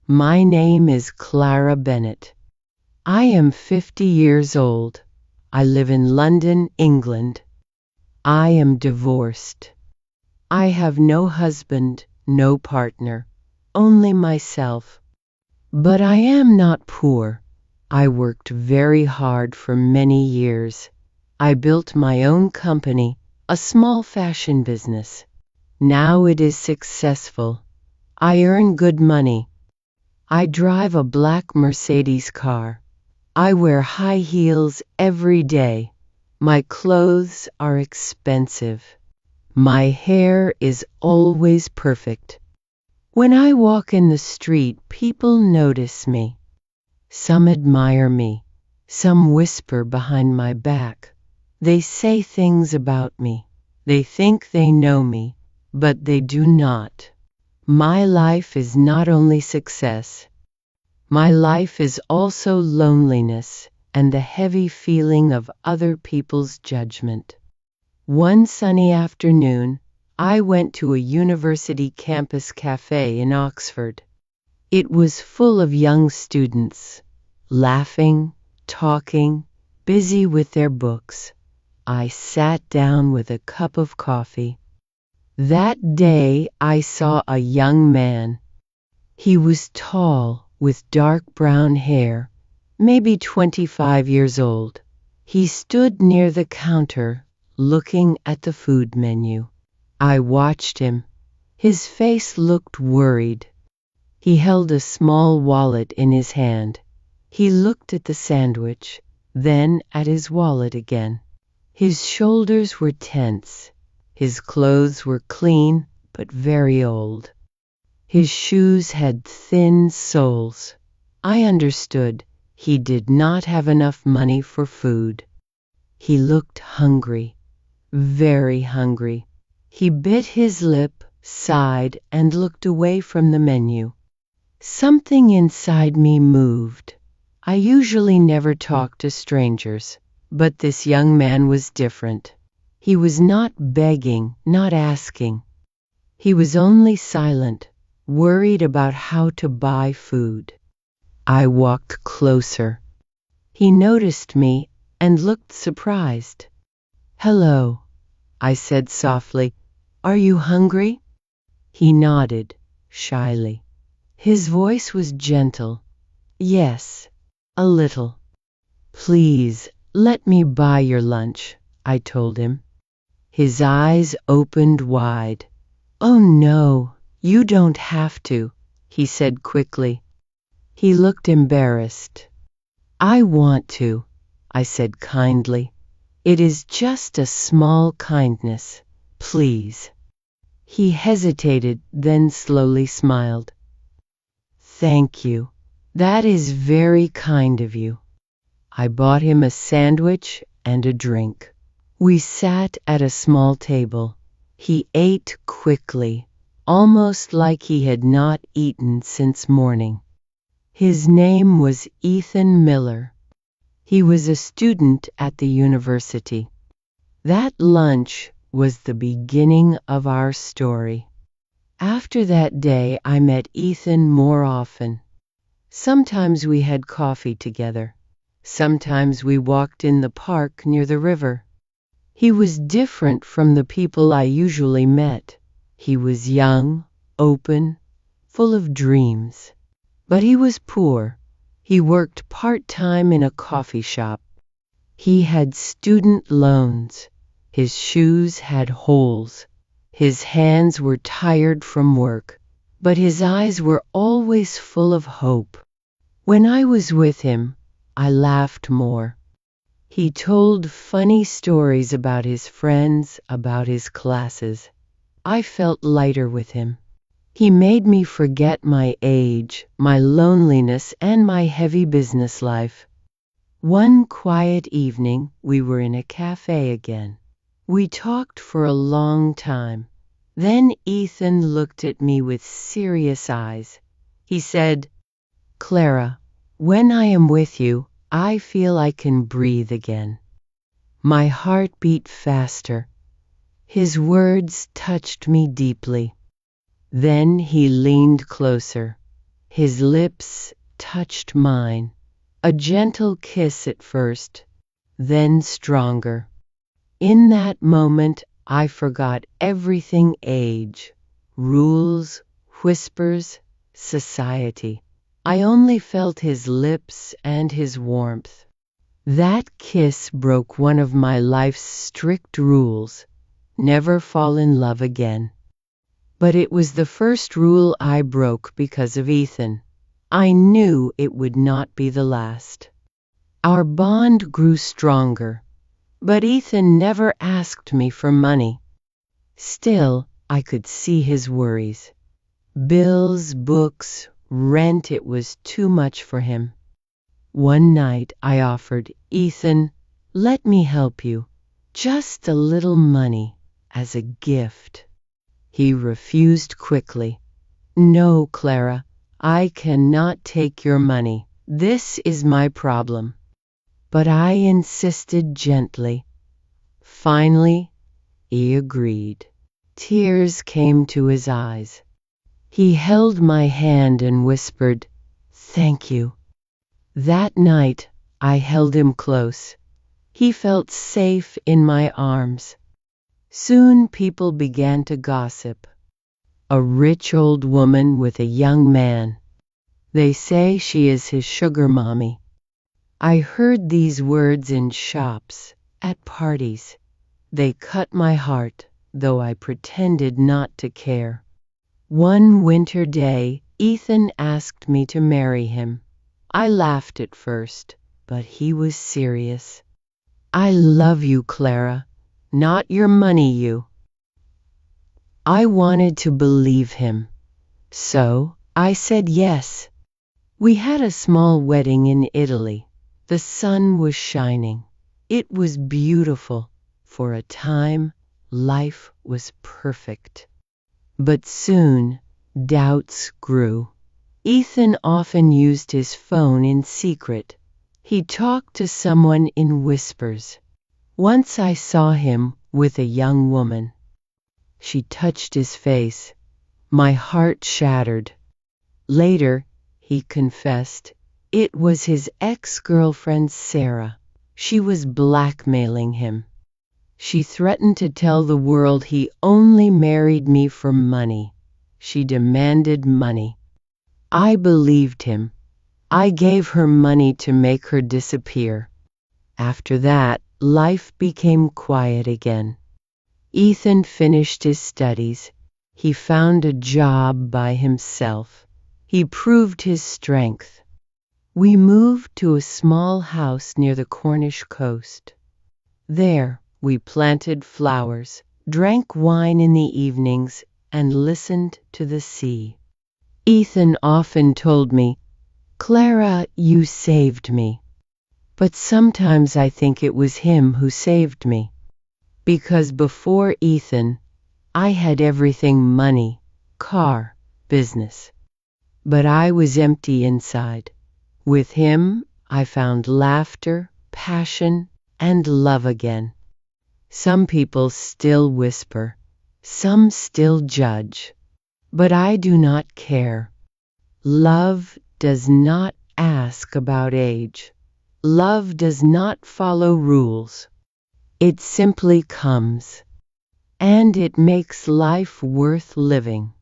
My name is Clara Bennett. I am 50 years old. I live in London, England. I am divorced. I have no husband, no partner, only myself. But I am not poor. I worked very hard for many years. I built my own company, a small fashion business. Now it is successful. I earn good money. I drive a black Mercedes car. I wear high heels every day. My clothes are expensive. My hair is always perfect. When I walk in the street, people notice me. Some admire me. Some whisper behind my back. They say things about me. They think they know me, but they do not. My life is not only success. My life is also loneliness and the heavy feeling of other people's judgment. One sunny afternoon, I went to a university campus cafe in Oxford. It was full of young students, laughing, talking, busy with their books. I sat down with a cup of coffee. That day I saw a young man. He was tall, with dark brown hair, maybe 25 years old. He stood near the counter, looking at the food menu. I watched him. His face looked worried. He held a small wallet in his hand. He looked at the sandwich, then at his wallet again. His shoulders were tense. His clothes were clean, but very old. His shoes had thin soles. I understood. He did not have enough money for food. He looked hungry, very hungry. He bit his lip, sighed, and looked away from the menu. Something inside me moved. I usually never talk to strangers, but this young man was different. He was not begging, not asking. He was only silent, worried about how to buy food. I walked closer. He noticed me and looked surprised. "Hello," I said softly. "Are you hungry?" He nodded, shyly. His voice was gentle. "Yes, a little." "Please, let me buy your lunch," I told him. His eyes opened wide. "Oh no, you don't have to," he said quickly. He looked embarrassed. "I want to," I said kindly. "It is just a small kindness. Please." He hesitated, then slowly smiled. "Thank you. That is very kind of you." I bought him a sandwich and a drink. We sat at a small table. He ate quickly, almost like he had not eaten since morning. His name was Ethan Miller. He was a student at the university. That lunch was the beginning of our story. After that day, I met Ethan more often. Sometimes we had coffee together. Sometimes we walked in the park near the river. He was different from the people I usually met. He was young, open, full of dreams. But he was poor. He worked part-time in a coffee shop. He had student loans. His shoes had holes. His hands were tired from work, but his eyes were always full of hope. When I was with him, I laughed more. He told funny stories about his friends, about his classes. I felt lighter with him. He made me forget my age, my loneliness, and my heavy business life. One quiet evening, we were in a cafe again. We talked for a long time. Then Ethan looked at me with serious eyes. He said, "Clara, when I am with you, I feel I can breathe again." My heart beat faster. His words touched me deeply. Then he leaned closer. His lips touched mine, a gentle kiss at first, then stronger. In that moment, I forgot everything: age, rules, whispers, society. I only felt his lips and his warmth. That kiss broke one of my life's strict rules: never fall in love again. But it was the first rule I broke because of Ethan. I knew it would not be the last. Our bond grew stronger, but Ethan never asked me for money. Still, I could see his worries. Bills, books, rent, it was too much for him. One night I offered, "Ethan, let me help you. Just a little money, as a gift." He refused quickly. "No, Clara, I cannot take your money. This is my problem." But I insisted gently. Finally, he agreed. Tears came to his eyes. He held my hand and whispered, "Thank you." That night, I held him close. He felt safe in my arms. Soon people began to gossip. A rich old woman with a young man. They say she is his sugar mommy. I heard these words in shops, at parties. They cut my heart, though I pretended not to care. One winter day, Ethan asked me to marry him. I laughed at first, but he was serious. "I love you, Clara, not your money, you." I wanted to believe him, so I said yes. We had a small wedding in Italy. The sun was shining. It was beautiful. For a time, life was perfect. But soon, doubts grew. Ethan often used his phone in secret. He talked to someone in whispers. Once I saw him with a young woman. She touched his face. My heart shattered. Later, he confessed, it was his ex-girlfriend Sarah. She was blackmailing him. She threatened to tell the world he only married me for money. She demanded money. I believed him. I gave her money to make her disappear. After that, life became quiet again. Ethan finished his studies. He found a job by himself. He proved his strength. We moved to a small house near the Cornish coast. There, we planted flowers, drank wine in the evenings, and listened to the sea. Ethan often told me, "Clara, you saved me." But sometimes I think it was him who saved me. Because before Ethan, I had everything: money, car, business. But I was empty inside. With him, I found laughter, passion, and love again. Some people still whisper, some still judge. But I do not care. Love does not ask about age. Love does not follow rules. It simply comes. And it makes life worth living.